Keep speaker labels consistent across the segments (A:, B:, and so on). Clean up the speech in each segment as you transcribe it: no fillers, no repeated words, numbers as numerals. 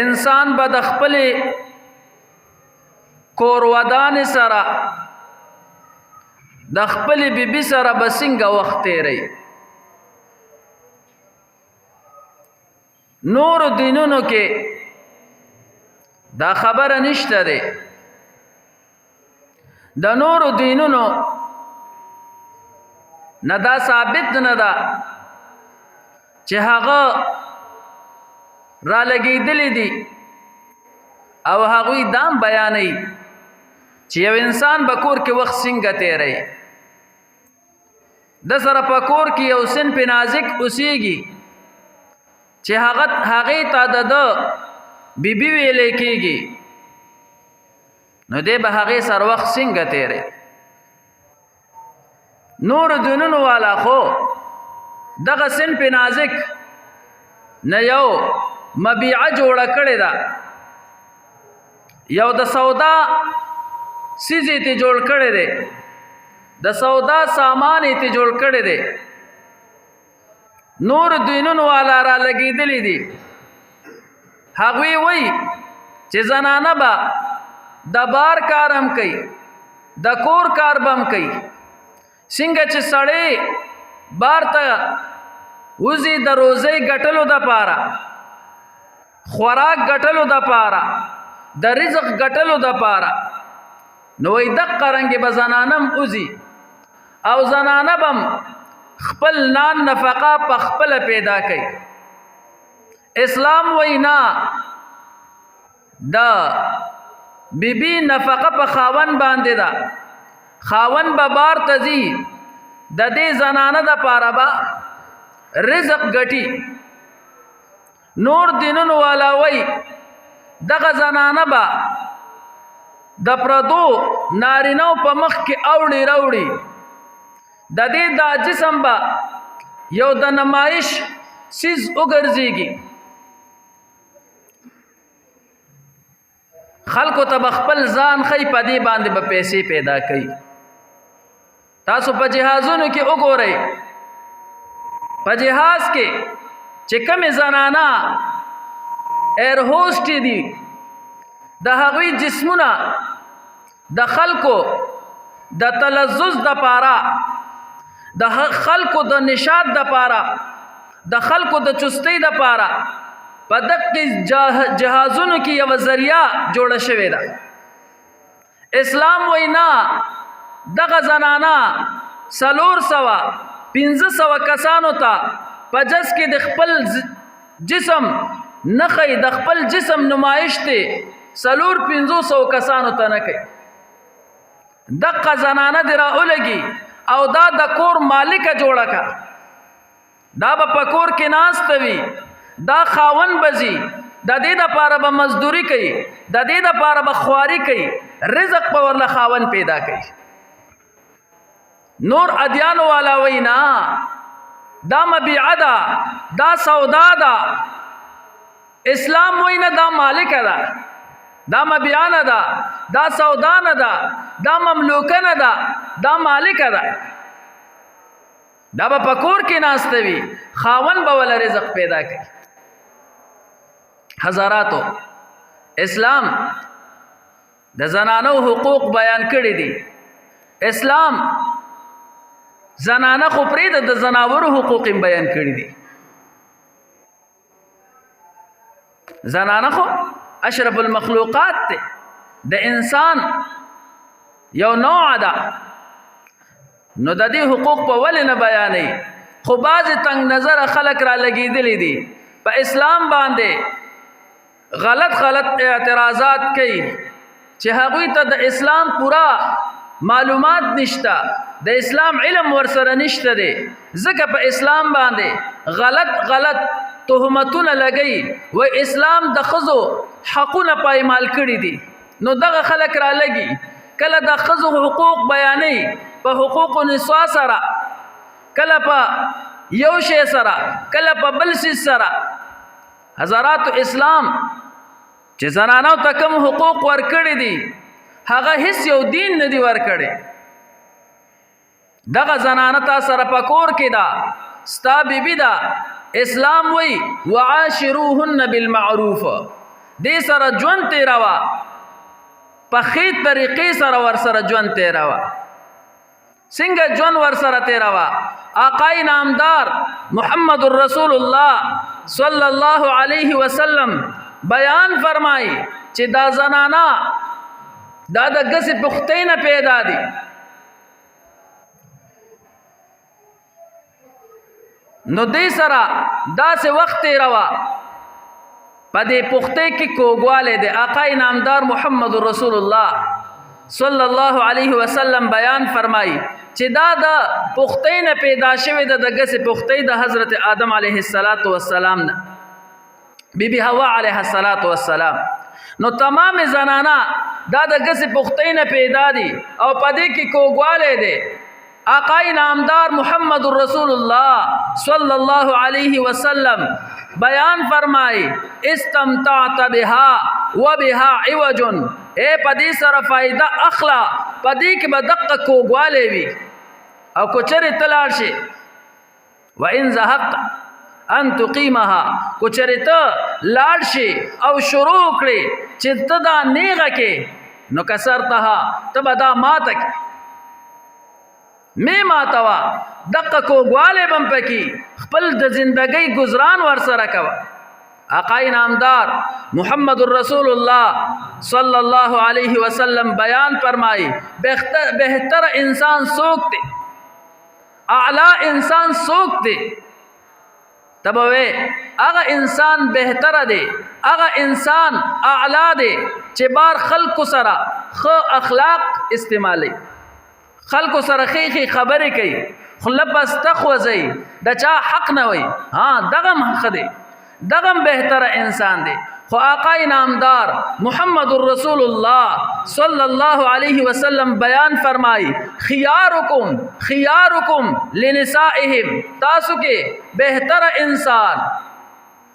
A: انسان به د خپلې کورودانې سره د خپلې بیبي سره به څنګه وخت تیری. نورو دینونو کې دا خبره نشته دی. د نورو دینونو نه دا ثابت نه ده چې هغه را لګېدلی دي او هغوی دام بیانوي چې یو انسان به کور کې وخت څنګه تیری. د سره په کور کې یو صنف نازک اوسیږي چې هغې ته د ده بیبي ویلی کېږي، نو دی به هغې سره وخت څنګه تیری. نورو دینونو والا خو دغه صنف نازک نه یو مبیعه جوړه کړې ده، یو د سودا څیز یې ته جوړ کړی دی، د سودا سامان یې ته جوړ کړی دی. نور دینونو والا را لګېدلی دي، هغوی وایي چې زنانه به د بار کار هم کوي، د کور کار به هم کوي. څنګه چې سړی بار ته وځي د روزۍ ګټلو دپاره، خوراک ګټلو دپاره، د رزق ګټلو دپاره، نو وایي دقه رنګې به زنانه هم وځي او زنانه به هم خپل نان نفقه په خپله پیدا کوي. اسلام وایي نه، د بیبي نفقه په خاوند باندې ده، خاوند به بار ته ځي، د دې زنانه دپاره به رزق ګټي. نور دینونو والا وایي دغه زنانه به د پردو نارینو په مخ کې اوړي راوړي، د دې دا جسم به یو د نمایش څیز وګرځېږي، خلکو ته به خپل ځان ښیي، په دې باندې به پیسې پیدا کوي. تاسو په جهازونو کې وګورئ، په جهاز کې چې کومې زنانه ایر هوسټې دي، د هغوی جسمونه د خلکو د تلذذ دپاره، د خلکو د نشاط دپاره، د خلکو د چستۍ دپاره په دقې جهازونو کې یوه ذریعه جوړه شوې ده. اسلام وایي نه، دغه زنانه 400-500 کسانو ته په جز کې د خپل جسم نه ښیي، د خپل جسم نمایش دی 400-500 کسانو ته نه کوي. دقه زنانه دې راولګي او دا د کور مالکه جوړه که، دا به په کور کې ناسته وي، دا خاوند به ځي، د دې دپاره به مزدوري کوي، د دې دپاره به خواري کوي، رزق به ورله خاوند پیدا کوي. نور ادیانو والا وایي نه، دا مبیعه ده، دا سودا ده. اسلام وایي نه، دا مالکه ده، دا مبیعه نه ده، دا سودا نه ده، دا مملوکه نه ده، دا مالکه ده. دا به په کور کې ناسته وي، خاوند به وله رزق پیدا کوي. حضراتو، اسلام د زنانو حقوق بیان کړي دي. اسلام زنانه خو پرېږده، د زناورو حقوق هم بیان کړي دي. زنانه خو اشرف المخلوقات ته، د انسان یو نوع ده، نو د دې حقوق په ولې نه بیانوي؟ خو بعضې تنگ نظره خلک را لګېدلی دي، په اسلام باندې غلط اعتراضات کوي چې هغوی ته د اسلام پورا معلومات نشته، د اسلام علم ورسره نشته دی، ځکه په اسلام باندې غلط تهمتونه لګوي، و اسلام د ښځو حقونه پایمال کړي دي. نو دغه خلک را لګي، کله د ښځو حقوق بیانوي په حقوق نسوا سره، کله په یو شی سره، کله په بل څیز سره. حضراتو، اسلام چې زنانو ته کوم حقوق ورکړي دي، هغه هیڅ یو دین نه دی ورکړی. دغه زنانه تا سره په کور کې ده، ستا بیبي ده. اسلام وی وعاشروهن بالمعروف، دې سره ژوند تیروا په ښې طریقې سره ورسره ژوند تیروا څنګه ژوند ورسره تیروا آقای نامدار محمد رسول الله صلی الله علیه وسلم بیان فرمای چې دا زنانا دا د ګسې پختۍ نه پیدا دي نو دې سره داسې وخت تیروا په دې پختۍ کې کوږوالی دی آقای نامدار محمد رسول الله صلی الله علیه وسلم بیان فرمای چې دا د پختۍ نه پیدا شوې ده د ګسې پختۍ د حضرت آدم علیه السلام نه بیبي حوا علیه السلام نو تمام زنانا دا د ګسې پختۍ نه پیدا دي او په دې کې کوږوالی دی آقای نامدار محمد رسول الله صلی الله علیه وسلم بیان فرمای استمتعت بها وبها عوج اے پدې سره فائدہ اخلا پدې کې به دقه کوږوالی وي او کوچرې تلاړ شي وان زهقت ان تقیمها کوچرې ته لاړ شي او شروع کړې چې ته دا نیغه کې نو کسرتها ته به دا ماته کې می ماتوا دقه کوږوالی بم پکې خپل د زندګۍ گزاران ورسره کوه آقای نامدار محمد رسول الله صلی الله علیه وسلم بیان فرمائی بہتر انسان سوک دے اعلی انسان سوک دے تب وے اغا انسان بہتر دے اغا انسان اعلی دے چه بار خلق سرا خ اخلاق استعمالی خلق سره خیخی خبرې کوي خو لپس تخوځي د چا حق نه وي دغم حق دی دغم بهتره انسان دی خو آقای نامدار محمد رسول الله صلی الله علیه وسلم بیان فرمائی خیارکم لنسائهم تاسو کې بهتره انسان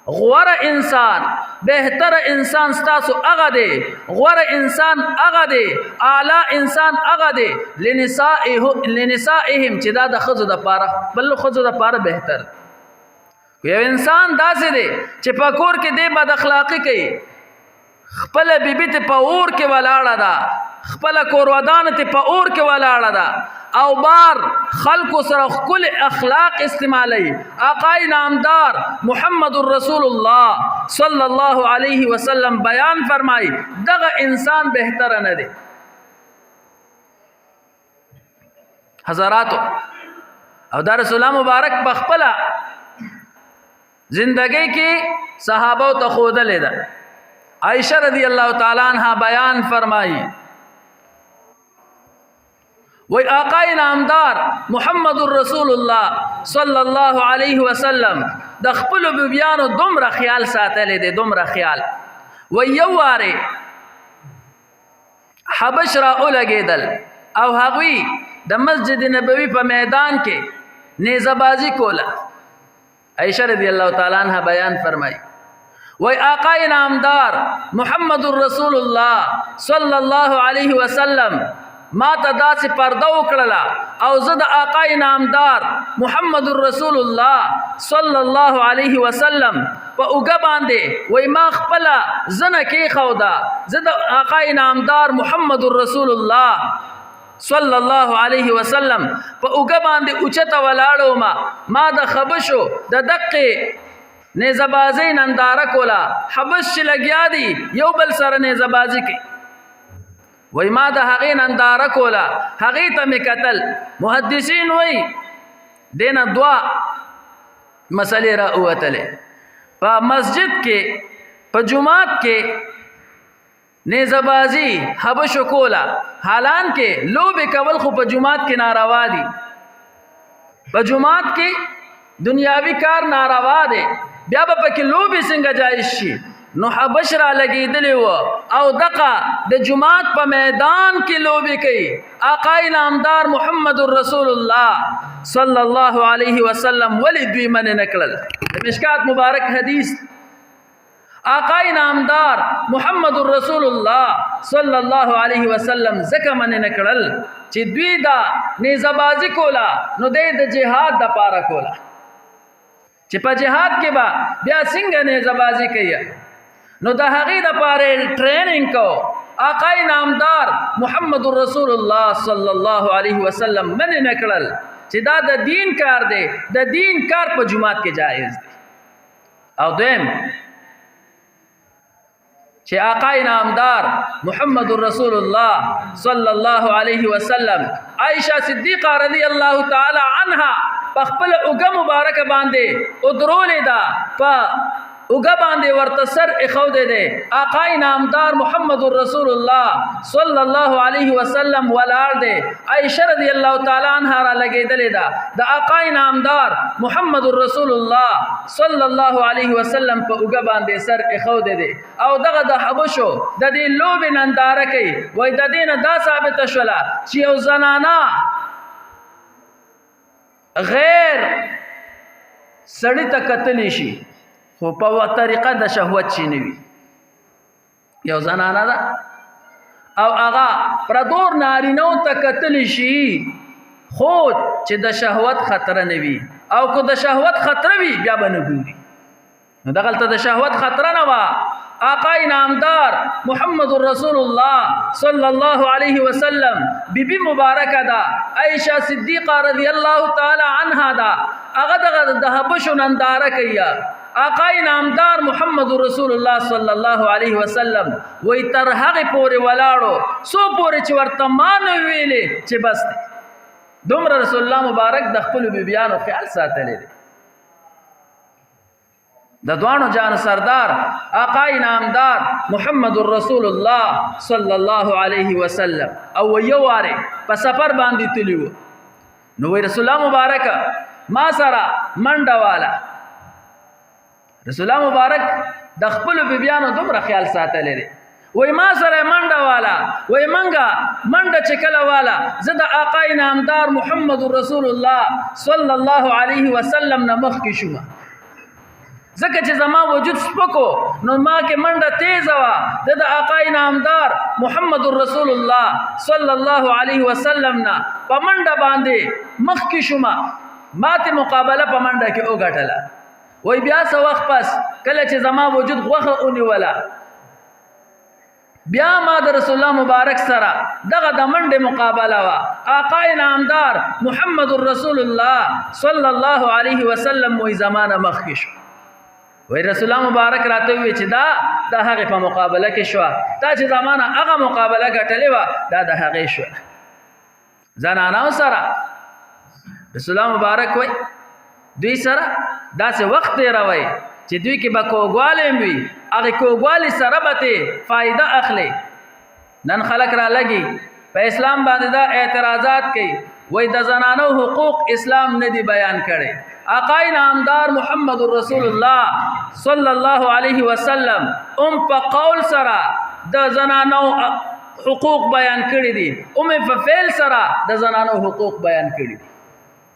A: غور انسان بهتر انسان ستاسو اغه دی غور انسان اغه دی اعلی انسان اغه دی لنسائهم چې دا د خزو د پاره بل خزو د پاره بهتر یو انسان داسې دی چې په کور کې دی بد اخلاقی کوي خپل بیبي ته په اور کې ولاړه ده خپل کور ودان ته په اور کې ولاړه ده او بار خلق سره خپل اخلاق استعمالي آقای نامدار محمد رسول الله صلی الله علیه وسلم بیان فرمای دغه انسان بهتر نه دی حضراتو او دا رسول الله مبارک بخپلا زندگی کې صحابه ته خودلې ده عائشہ رضی اللہ تعالی عنہ بیان فرمائی وی آقای نامدار محمد رسول الله صلی الله علیه وسلم د خپل بیانو دومره خیال ساتلی دی دومره خیال وی یو واره حبش را اولګیدل او هغوی د مسجد نبوي په میدان کې نیزه بازی کوله عائشہ رضی اللہ تعالی عنہ بیان فرمائی وی آقای نامدار محمد رسول الله صلی الله علیه وسلم ما ته داسې پرده وکړله او زه د آقای نامدار محمد رسول الله صلی الله علیه وسلم په اوږه باندې وی ما خپله زنه کېښوده زه د آقای نامدار محمد رسول الله صلی الله علیه وسلم په اوږه باندې اوچته ولاړو ما د خبشو د دقې نیزبازی ننداره کولا حبش چې لګیا دي یو بل سره نیزبازی کوي وای ما د هغې ننداره کولا هغې ته مې کتل محدثین وای دینه دوه مسلې را ووتلې په مسجد کې په جماعت کې نیزبازی حبشو کولا حالان کې لوبې کول خو په جماعت کې ناروا دي په جماعت کې دنیاوی کار ناروا دی بیا به پکې لوبې څنګه جایز شي نو حبش را لګېدلی و او دقه د جماعت په میدان کې لوبې کوي آقای نامدار محمد رسول الله صلی الله علیه وسلم ولی دوی منې نه کړل د مشکات مبارک حدیث آقای نامدار محمد رسول الله صلی الله علیه وسلم ځکه منې نه کړل چې دوی دا نیزه‌بازي کوله نو دی د جهاد دپاره کوله چې په جهاد کې به بیا څنګه نیزه‌بازي کوي نو د هغې دپاره ټریننګ کو آقا نامدار محمد رسول الله صلی الله علیه وسلم منې نه کړل چې دا د دین کار دی د دین کار په جماعت کې جایز دی او دویم چې آقا نامدار محمد رسول الله صلی الله علیه وسلم عائشہ صدیقہ رضی الله تعالی عنها په خپل اوږه مبارکه باندې ودرولې ده په اوږه باندې ورته سر ایښودی دی آقا نامدار محمد رسول الله صلی الله علیه وسلم ولاړ دی عائشہ رضی الله تعالی عنها را لګېدلې ده د آقا نامدار محمد رسول الله صلی الله علیه وسلم په اوږه باندې سر ایښودی دی او دغه د حبشو د دې لوبې ننداره کوي وایي د دې نه دا ثابته شوله چې یو زنانه غیر سړی ته کتلی شي خو په طریقه د شهوت شي نه وي یو زنانه ده او هغه پردور نارینهو ته کتلی شي خو چې د شهوت خطره نه وي او که د شهوت خطره وي بیا به نه ګوري نو دغلته د شهوت خطره نه وه آقا نامدار محمد رسول الله صلی الله علیه وسلم بیبی مبارکه ده عائشہ صدیقہ رضی الله تعالی عنها ده هغه دغه د حبشو ننداره کوي آقا نامدار محمد رسول الله صلی الله علیه وسلم وی تر هغه پورې ولاړو سو پورې چې ورته ما نه ویلې چې بس دومره رسول الله مبارک د خپل بیبیانو خیال ساتلی دی د دوانو جان سردار آقا نامدار محمد رسول الله صلی الله علیه وسلم او یو واره په سفر باندې تلی و نو وی رسول الله مبارک ما سره منډه والا رسول الله مبارک د خپل بیبیانو دومره خیال ساتلی دی وی ما سره منډه والا وی منګه منډه چې کله والا زه د آقا نامدار محمد رسول الله صلی الله علیه وسلم نه مخکې شوم ځکه چې زما وجود سپکو نو ما کې منډه تیزه وه د آقا نامدار محمد رسول الله صلی الله علیه وسلم نه په منډه باندې مخکې شوم ماته مقابله په منډه کې وګټله وای بیا څه وخت پس کله چې زما وجود غوښه ونیوله بیا ما د رسول الله مبارک سره دغه د منډې مقابله وه آقا نامدار محمد رسول الله صلی الله علیه وسلم وی زمانه مخکې شو وی رسول الله مبارک راته وی چې دا د هغې په مقابله کې شوه دا چې زمانه هغه مقابله ګټلې وه دا د هغې شوه زنانو سره رسول الله مبارک وی دوی سره داسې وخت تېروئ چې دوی کې به کوږوالی وي هغې کوږوالي سره به ترې فایده اخلي نن خلک را لګي په اسلام باندې دا اعتراضات کوي وای د زنانو حقوق اسلام نه دی بیان کړي آقا نامدار محمد رسول الله صلی الله علیه وسلم په قول سره د زنانو حقوق بیان کړي دي په فعل سره د زنانو حقوق بیان کړي دي